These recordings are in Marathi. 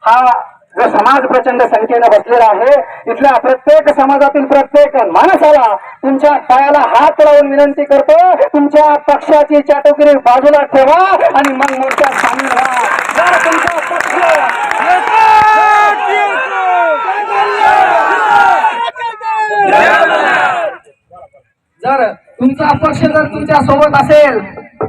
हा जो समाज प्रचंड संख्येने बसलेला आहे, इथल्या प्रत्येक समाजातील प्रत्येक माणसाला तुमच्या पायाला हात लावून विनंती करतो, तुमच्या पक्षाची चाटुकरी बाजूला ठेवा आणि मग मोर्चात सामील व्हा. जर तुमचा पक्ष जर तुमच्या सोबत असेल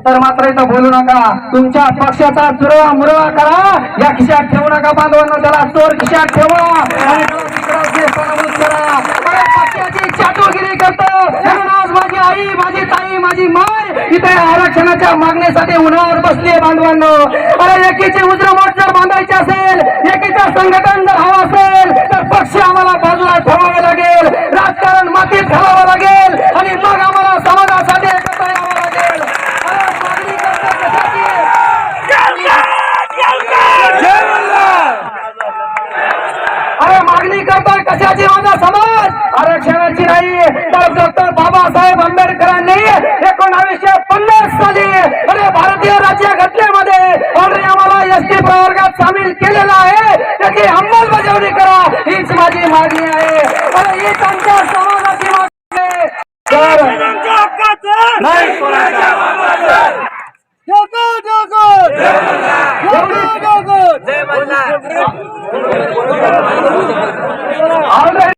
तर मात्र इथं बोलू नका. तुमच्या पक्षाचा चुरवा मुरवा करा, या खिशात ठेवू नका बांधवांना. त्याला चोर खिशात ठेवा आणि करा. पक्षाची चाटुगिरी करतो म्हणून आज माझी आई, माझी ताई, माझी माय इथे आरक्षणाच्या मागणीसाठी उन्हावर बसली बांधवांनो. अरे एकीची उजरमोट जर बांधायची असेल, एकीचं संघटन जर हवं असेल तर पक्ष आम्हाला बाजूला ठेवावे लागेल, राजकारण मातीत घालावं लागेल आणि मग आम्हाला समाजासाठी एकत्र यावं लागेल. अरे मागणी करतोय कशाची माझा समाज? आरक्षणाची नाही तर डॉक्टर बाबासाहेब आंबेडकरांनी 1950 साली अरे भारतीय राज्यघटनेमध्ये ऑलरेडी आम्हाला एसटी प्रवर्गात सामील केलेला आहे. त्याची अंमलबजावणी करा, हीच माझी मागणी आहे. अरे ही त्यांच्या समाजाची मागणी आहे. जय